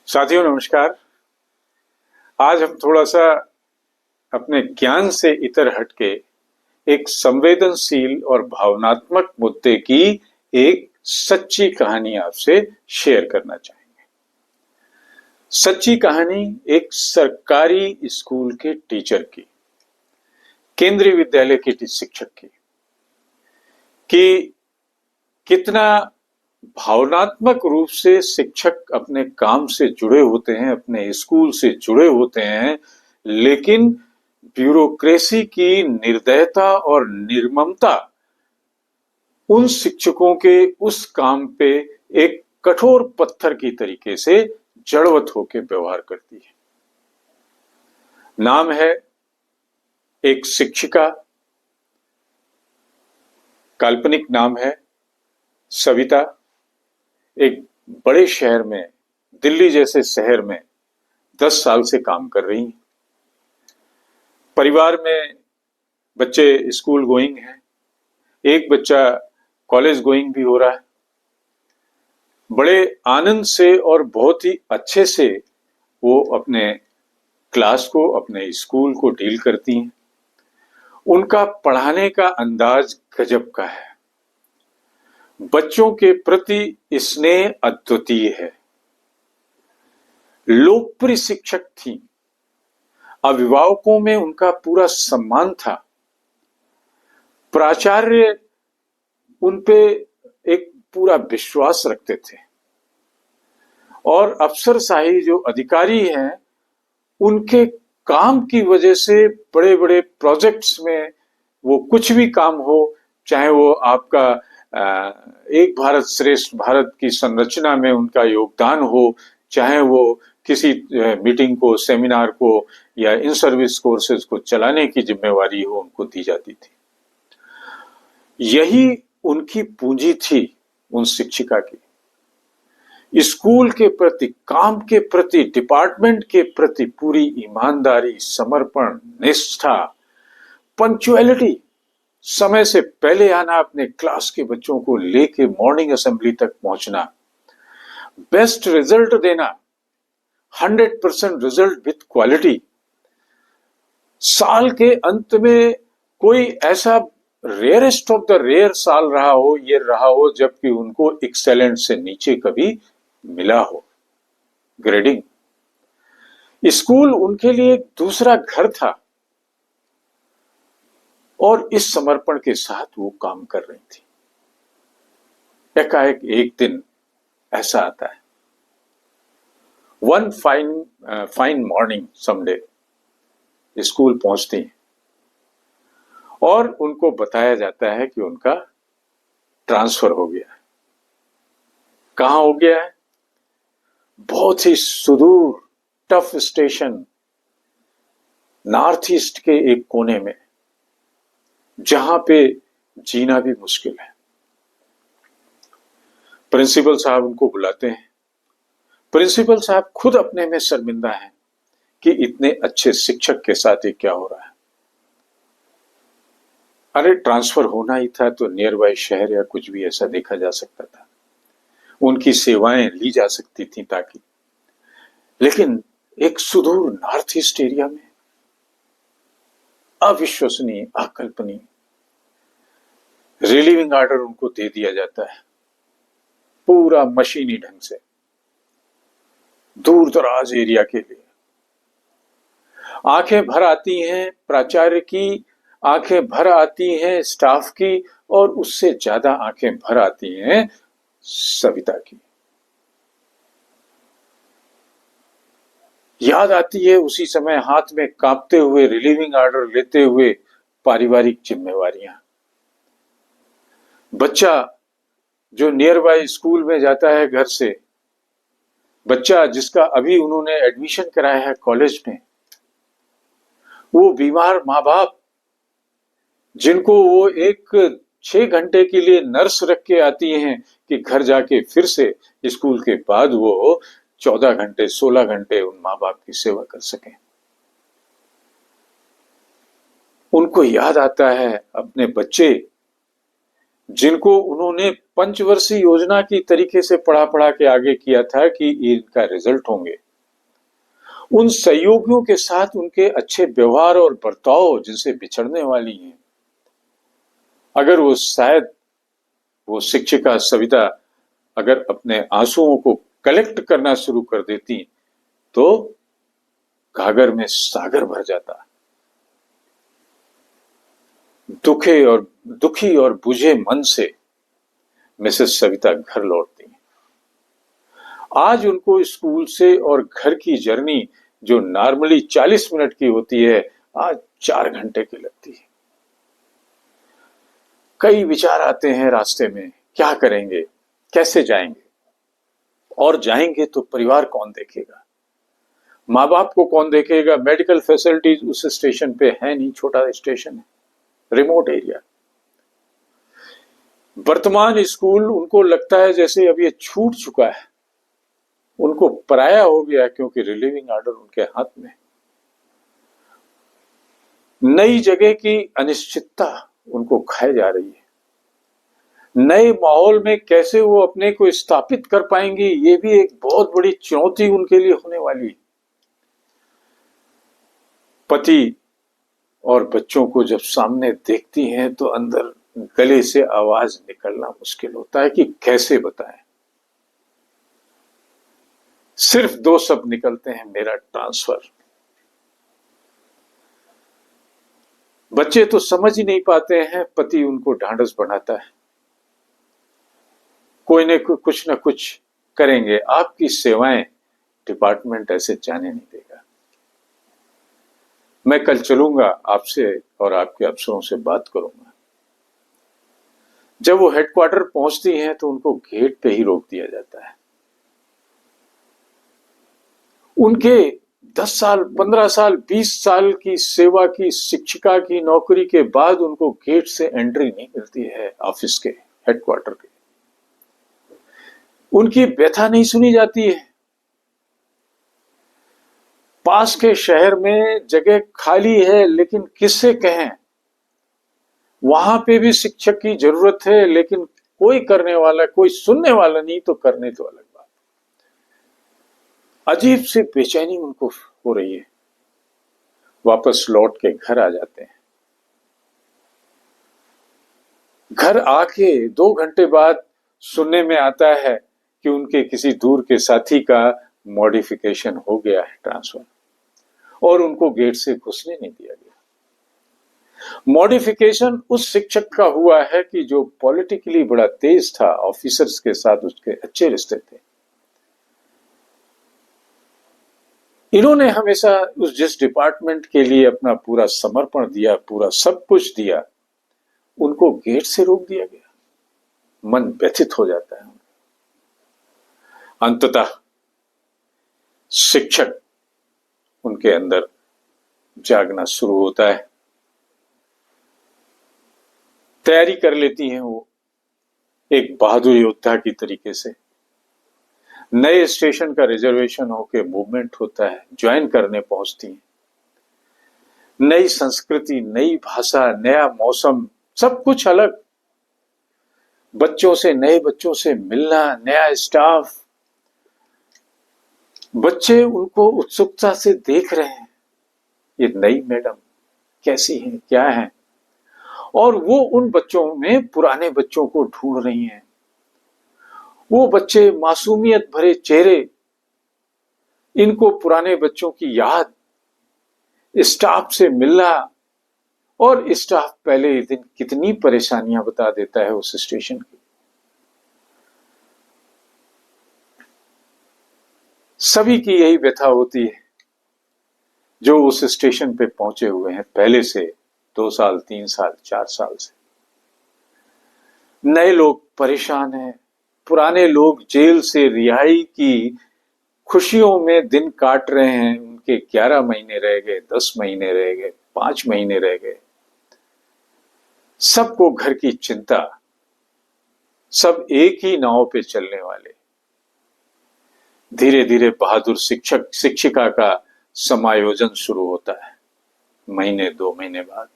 साथियों नमस्कार। आज हम थोड़ा सा अपने ज्ञान से इतर हटके एक संवेदनशील और भावनात्मक मुद्दे की एक सच्ची कहानी आपसे शेयर करना चाहेंगे। सच्ची कहानी एक सरकारी स्कूल के टीचर की, केंद्रीय विद्यालय के शिक्षक की, कि कितना भावनात्मक रूप से शिक्षक अपने काम से जुड़े होते हैं, अपने स्कूल से जुड़े होते हैं, लेकिन ब्यूरोक्रेसी की निर्दयता और निर्ममता उन शिक्षकों के उस काम पे एक कठोर पत्थर की तरीके से जड़वत होकर व्यवहार करती है। नाम है एक शिक्षिका, काल्पनिक नाम है सविता। एक बड़े शहर में, दिल्ली जैसे शहर में 10 साल से काम कर रही हैं। परिवार में बच्चे स्कूल गोइंग हैं, एक बच्चा कॉलेज गोइंग भी हो रहा है। बड़े आनंद से और बहुत ही अच्छे से वो अपने क्लास को, अपने स्कूल को डील करती हैं। उनका पढ़ाने का अंदाज गजब का है। बच्चों के प्रति स्नेह अद्वितीय है। लोकप्रिय शिक्षक थी, अभिभावकों में उनका पूरा सम्मान था। प्राचार्य उन पे एक पूरा विश्वास रखते थे और अफसरशाही जो अधिकारी हैं उनके काम की वजह से बड़े बड़े प्रोजेक्ट्स में वो कुछ भी काम हो, चाहे वो आपका एक भारत श्रेष्ठ भारत की संरचना में उनका योगदान हो, चाहे वो किसी मीटिंग को, सेमिनार को या इन सर्विस कोर्सेज को चलाने की जिम्मेवारी हो, उनको दी जाती थी। यही उनकी पूंजी थी उन शिक्षिका की। स्कूल के प्रति, काम के प्रति, डिपार्टमेंट के प्रति पूरी ईमानदारी, समर्पण, निष्ठा, पंक्चुअलिटी, समय से पहले आना, अपने क्लास के बच्चों को लेके मॉर्निंग असेंबली तक पहुंचना, बेस्ट रिजल्ट देना, 100% रिजल्ट विथ क्वालिटी। साल के अंत में कोई ऐसा रेयरेस्ट ऑफ द रेयर साल रहा हो, ये रहा हो जबकि उनको एक्सेलेंट से नीचे कभी मिला हो ग्रेडिंग। स्कूल उनके लिए एक दूसरा घर था और इस समर्पण के साथ वो काम कर रही थी। एकाएक एक दिन ऐसा आता है, one fine morning someday school पहुंचती हैं और उनको बताया जाता है कि उनका ट्रांसफर हो गया है। कहां हो गया है? बहुत ही सुदूर टफ स्टेशन, नॉर्थ ईस्ट के एक कोने में, जहां पे जीना भी मुश्किल है। प्रिंसिपल साहब उनको बुलाते हैं। प्रिंसिपल साहब खुद अपने में शर्मिंदा हैं कि इतने अच्छे शिक्षक के साथ ये क्या हो रहा है। अरे ट्रांसफर होना ही था तो नियर बाय शहर या कुछ भी ऐसा देखा जा सकता था, उनकी सेवाएं ली जा सकती थी ताकि, लेकिन एक सुदूर नॉर्थ ईस्ट एरिया में अविश्वसनीय, अकल्पनीय रिलीविंग ऑर्डर उनको दे दिया जाता है, पूरा मशीनी ढंग से, दूर दराज एरिया के लिए। आंखें भर आती हैं प्राचार्य की, आंखें भर आती हैं स्टाफ की, और उससे ज्यादा आंखें भर आती हैं सविता की। याद आती है उसी समय हाथ में कांपते हुए, रिलीविंग ऑर्डर लेते हुए पारिवारिक जिम्मेवारियां। बच्चा जो नियर बाय स्कूल में जाता है घर से, बच्चा जिसका अभी उन्होंने एडमिशन कराया है कॉलेज में, वो बीमार माँ बाप जिनको वो एक 6 घंटे के लिए नर्स रख के आती हैं कि घर जाके फिर से स्कूल के बाद वो 14 घंटे 16 घंटे उन माँ बाप की सेवा कर सकें। उनको याद आता है अपने बच्चे जिनको उन्होंने पंचवर्षीय योजना की तरीके से पढ़ा पढ़ा के आगे किया था कि इनका रिजल्ट होंगे, उन सहयोगियों के साथ उनके अच्छे व्यवहार और बर्ताव जिनसे बिछड़ने वाली हैं, अगर वो शायद वो शिक्षिका सविता अगर अपने आंसुओं को कलेक्ट करना शुरू कर देती तो घाघर में सागर भर जाता। दुखी और बुझे मन से मिसेस सविता घर लौटती। आज उनको स्कूल से और घर की जर्नी जो नॉर्मली 40 मिनट की होती है, आज 4 घंटे की लगती है। कई विचार आते हैं रास्ते में, क्या करेंगे, कैसे जाएंगे, और जाएंगे तो परिवार कौन देखेगा, माँ बाप को कौन देखेगा। मेडिकल फैसिलिटीज उस स्टेशन पे है नहीं, छोटा स्टेशन है, रिमोट एरिया। वर्तमान स्कूल उनको लगता है जैसे अब ये छूट चुका है, उनको पराया हो गया, क्योंकि रिलीविंग ऑर्डर उनके हाथ में। नई जगह की अनिश्चितता उनको खाए जा रही है। नए माहौल में कैसे वो अपने को स्थापित कर पाएंगी, ये भी एक बहुत बड़ी चुनौती उनके लिए होने वाली है। पति और बच्चों को जब सामने देखती हैं तो अंदर गले से आवाज निकलना मुश्किल होता है कि कैसे बताएं। सिर्फ 2 शब्द निकलते हैं, मेरा ट्रांसफर। बच्चे तो समझ ही नहीं पाते हैं, पति उनको ढांढस बढ़ाता है, कोई न कुछ ना कुछ करेंगे, आपकी सेवाएं डिपार्टमेंट ऐसे जाने नहीं देगा। मैं कल चलूंगा आपसे और आपके अफसरों से बात करूंगा। जब वो हेडक्वार्टर पहुंचती हैं तो उनको गेट पे ही रोक दिया जाता है। उनके 10 साल, 15 साल, 20 साल की सेवा की शिक्षिका की नौकरी के बाद उनको गेट से एंट्री नहीं मिलती है ऑफिस के, हेडक्वार्टर के। उनकी व्यथा नहीं सुनी जाती है। पास के शहर में जगह खाली है, लेकिन किससे कहें, वहां पे भी शिक्षक की जरूरत है, लेकिन कोई करने वाला, कोई सुनने वाला नहीं, तो करने तो अलग बात। अजीब सी बेचैनी उनको हो रही है। वापस लौट के घर आ जाते हैं। घर आके 2 घंटे बाद सुनने में आता है कि उनके किसी दूर के साथी का मॉडिफिकेशन हो गया है, ट्रांसफर, और उनको गेट से घुसने नहीं दिया गया। मॉडिफिकेशन उस शिक्षक का हुआ है कि जो पॉलिटिकली बड़ा तेज था, ऑफिसर्स के साथ उसके अच्छे रिश्ते थे। इन्होंने हमेशा उस जिस डिपार्टमेंट के लिए अपना पूरा समर्पण दिया, पूरा सब कुछ दिया, उनको गेट से रोक दिया गया। मन व्यथित हो जाता है। अंततः शिक्षक उनके अंदर जागना शुरू होता है। तैयारी कर लेती हैं वो एक बहादुर योद्धा की तरीके से। नए स्टेशन का रिजर्वेशन होके मूवमेंट होता है, ज्वाइन करने पहुंचती हैं। नई संस्कृति, नई भाषा, नया मौसम, सब कुछ अलग। बच्चों से, नए बच्चों से मिलना, नया स्टाफ, बच्चे उनको उत्सुकता से देख रहे हैं, ये नई मैडम कैसी हैं, क्या है, और वो उन बच्चों में पुराने बच्चों को ढूंढ रही हैं। वो बच्चे मासूमियत भरे चेहरे, इनको पुराने बच्चों की याद, स्टाफ से मिलना, और स्टाफ पहले ही दिन कितनी परेशानियां बता देता है उस स्टेशन की। सभी की यही व्यथा होती है जो उस स्टेशन पे पहुंचे हुए हैं पहले से 2 साल, 3 साल, 4 साल से। नए लोग परेशान हैं, पुराने लोग जेल से रिहाई की खुशियों में दिन काट रहे हैं। उनके 11 महीने रह गए, 10 महीने रह गए, 5 महीने रह गए। सबको घर की चिंता, सब एक ही नाव पे चलने वाले। धीरे धीरे बहादुर शिक्षक शिक्षिका का समायोजन शुरू होता है। महीने 2 महीने बाद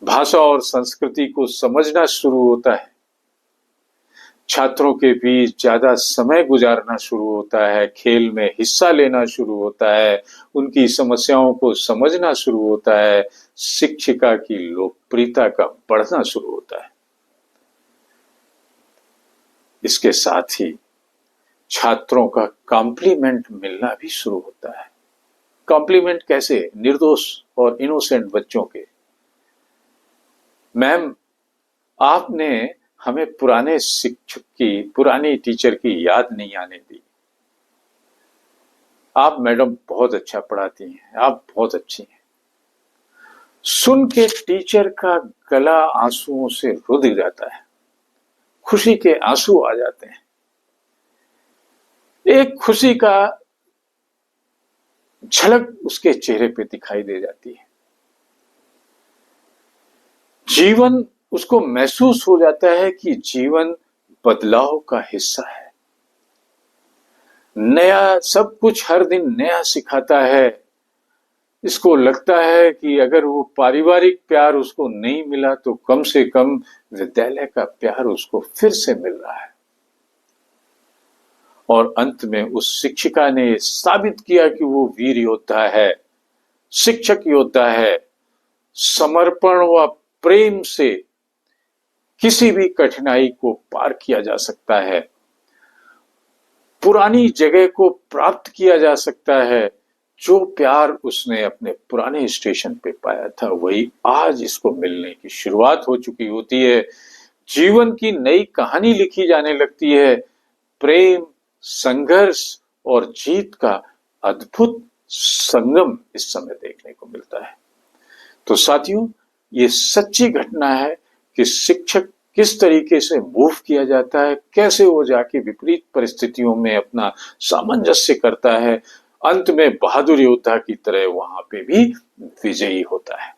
भाषा और संस्कृति को समझना शुरू होता है, छात्रों के बीच ज्यादा समय गुजारना शुरू होता है, खेल में हिस्सा लेना शुरू होता है, उनकी समस्याओं को समझना शुरू होता है, शिक्षिका की लोकप्रियता का बढ़ना शुरू होता है। इसके साथ ही छात्रों का कॉम्प्लीमेंट मिलना भी शुरू होता है। कॉम्प्लीमेंट कैसे? निर्दोष और इनोसेंट बच्चों के, मैम आपने हमें पुराने शिक्षक की, पुरानी टीचर की याद नहीं आने दी। आप मैडम बहुत अच्छा पढ़ाती हैं, आप बहुत अच्छी हैं। सुन के टीचर का गला आंसुओं से रुधिर जाता है, खुशी के आंसू आ जाते हैं, एक खुशी का झलक उसके चेहरे पे दिखाई दे जाती है। जीवन, उसको महसूस हो जाता है कि जीवन बदलाव का हिस्सा है। नया सब कुछ हर दिन नया सिखाता है। इसको लगता है कि अगर वो पारिवारिक प्यार उसको नहीं मिला तो कम से कम विद्यालय का प्यार उसको फिर से मिल रहा है। और अंत में उस शिक्षिका ने साबित किया कि वो वीर योद्धा है, शिक्षक योद्धा है। समर्पण व प्रेम से किसी भी कठिनाई को पार किया जा सकता है, पुरानी जगह को प्राप्त किया जा सकता है। जो प्यार उसने अपने पुराने स्टेशन पे पाया था वही आज इसको मिलने की शुरुआत हो चुकी होती है। जीवन की नई कहानी लिखी जाने लगती है। प्रेम, संघर्ष और जीत का अद्भुत संगम इस समय देखने को मिलता है। तो साथियों, ये सच्ची घटना है कि शिक्षक किस तरीके से मूव किया जाता है, कैसे वो जाके विपरीत परिस्थितियों में अपना सामंजस्य करता है, अंत में बहादुर योद्धा की तरह वहां पे भी विजयी होता है।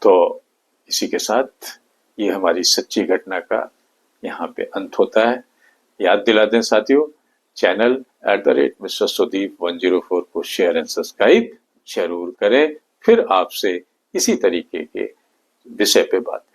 तो इसी के साथ ये हमारी सच्ची घटना का यहाँ पे अंत होता है। याद दिला दें साथियों, चैनल @Mr. Sudeep 104 को शेयर एंड सब्सक्राइब जरूर करें। फिर आपसे इसी तरीके के विषय पे बात